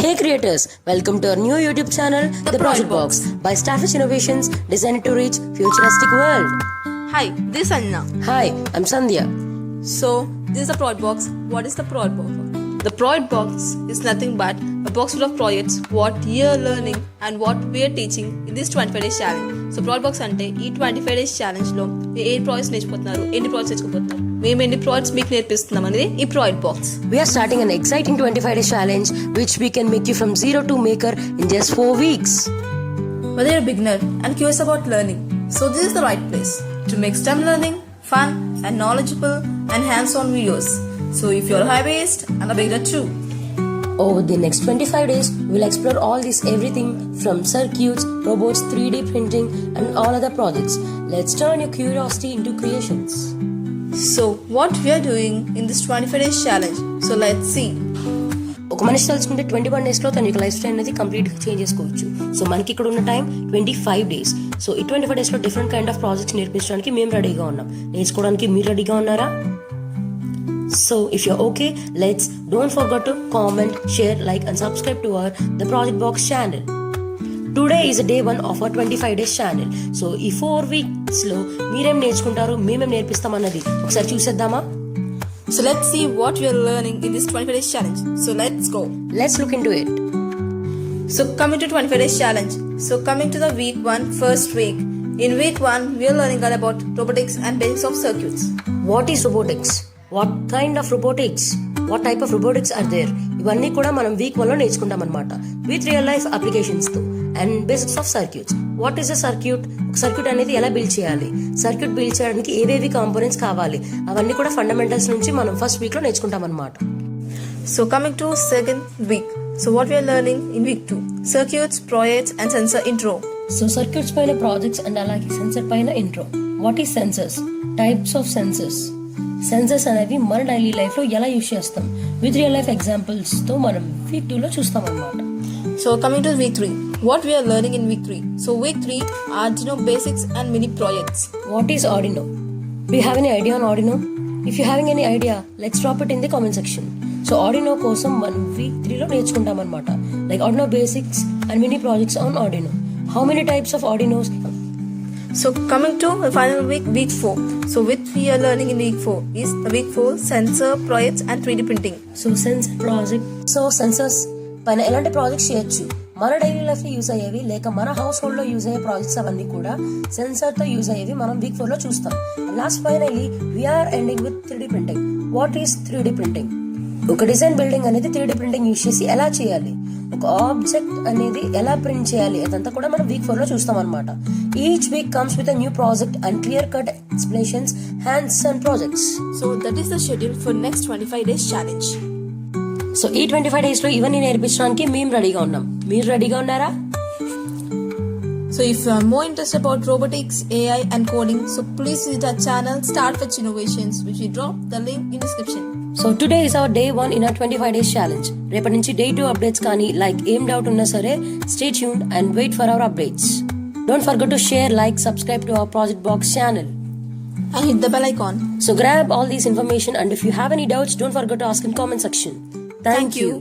Hey creators, welcome to our new YouTube channel, The Project Box, by Staffage Innovations, designed to reach futuristic world. Hi, this is Anna. Hi, I'm Sandhya. So, this is the Project Box. What is the Project Box? The Project Box is nothing but a box full of projects, what you are learning and what we are teaching in this 25 days challenge. So, Project Box అంటే ఈ 25 days challenge లో ఏ projects నేర్చుకుంటున్నారు, ఎన్ని projects నేర్చుకుంటున్నారు, మేము ఎన్ని projects మీకు నేర్పిస్తున్నాం అనేది ఈ Project Box. We are starting an exciting 25 days challenge which we can make you from zero to maker in just 4 weeks. Whether you're a beginner and curious about learning, so this is the right place to make STEM learning fun and knowledgeable and hands-on videos. So if you're a hobbyist and a beginner too. Over the next 25 days, we'll explore all this everything from circuits, robots, 3D printing and all other projects. Let's turn your curiosity into creations. So what we are doing in this 25 days challenge? So let's see. ఒక మనిషి తలుచుకుంటే 21 డేస్లో తన యొక్క life style అనేది కంప్లీట్గా change చేసుకోవచ్చు. So మనకి ఇక్కడ ఉన్న టైం 25 డేస్. సో ఈ 25 డేస్లో డిఫరెంట్ కైండ్ ఆఫ్ ప్రాజెక్ట్స్ నేర్పించడానికి మేము రెడీగా ఉన్నాం. నేర్చుకోవడానికి మీరు రెడీగా ఉన్నారా? So if you're okay, don't forget to comment, share, like and subscribe to our The Project Box channel. Today is day 1 of our 25 days channel. So ఈ 4 weeks లో మీరేం నేర్చుకుంటారు, మేమేం నేర్పిస్తాం అన్నది ఒకసారి చూసేద్దామా? So let's see what we are learning in this 25 days challenge. So let's go. Let's look into it. So coming to 25 days challenge. So coming to the week 1, first week. In week 1, we are learning all about robotics and basics of circuits. What is robotics? What kind of robotics? What type of robotics are there? ఇవన్నీ కూడా మనం week 1 లో నేర్చుకుంటాం అనమాట. With real life applications తో and basics of circuits. What is a circuit? ఒక circuit అనేది ఎలా బిల్డ్ చేయాలి, సర్క్యూట్ బిల్డ్ చేయడానికి ఏవేవి కాంపోనెంట్స్ కావాలి, అవన్నీ కూడా ఫండమెంటల్స్ నుంచి మనం ఫస్ట్ వీక్ లో నేర్చుకుంటాం అనమాట. So coming to second week. So what we are learning in week 2? Circuits, projects and sensor intro. So circuits పైన ప్రాజెక్ట్స్ అండ్ అలాగే సెన్సర్ పైన intro. What is sensors? Types of sensors. Sensors అనేవి మన daily life లో ఎలా use చేస్తాం, with real life examples తో మనం వీక్ 2 లో చూస్తాం అన్నమాట. So coming to week 3, what we are learning in week 3? So week 3, Arduino basics and mini projects. What is Arduino? Do you have any idea on Arduino? If you having any idea, let's drop it in the comment section. So Arduino కోసం మనం week 3 లో నేర్చుకుంటాం అన్నమాట. Like Arduino basics and mini projects on Arduino. How many types of Arduinos? So coming to the final week, week 4. So which we are learning in week 4 is the week 4 sensor, projects and 3D printing. So sensor project. So sensors పైన ఎలాంటి projects చేయొచ్చు, మన daily life లో use అయ్యేవి లేక మన house hold లో use అయ్యే ప్రాజెక్ట్స్ అవన్నీ కూడా సెన్సర్ తో యూజ్ అయ్యేవి మనం వీక్ 4 లో చూస్తాం. Last finally we are ending with 3D printing. What is 3D printing? ఒక డిజైన్ బిల్డింగ్ అనేది 3D printing యూజ్ చేసి ఎలా చేయాలి, ఒక ఆబ్జెక్ట్ అనేది ఎలా ప్రింట్ చేయాలి, అదంతా కూడా మనం వీక్ 4 లో చూస్తాం అనమాట. Each week comes with a new project and clear cut explanations, hands and projects. So that is the schedule for next 25 days challenge. So ఈ 25 డేస్ లో ఇవన్నీ నేర్పించడానికి మేము రెడీగా ఉన్నాం. మీరు రెడీగా ఉన్నారా? So if you are more interested about robotics, AI and coding, so please visit our channel Starfetch Innovations, which we drop the link in description. So today is our day 1 in our 25 days challenge. రేపటి నుంచి day 2 updates కానీ like ఏం doubt ఉన్నా సరే stay tuned and wait for our updates. Don't forget to share, like, subscribe to our Project Box channel. And hit the bell icon. So grab all this information and if you have any doubts, don't forget to ask in comment section. Thank you.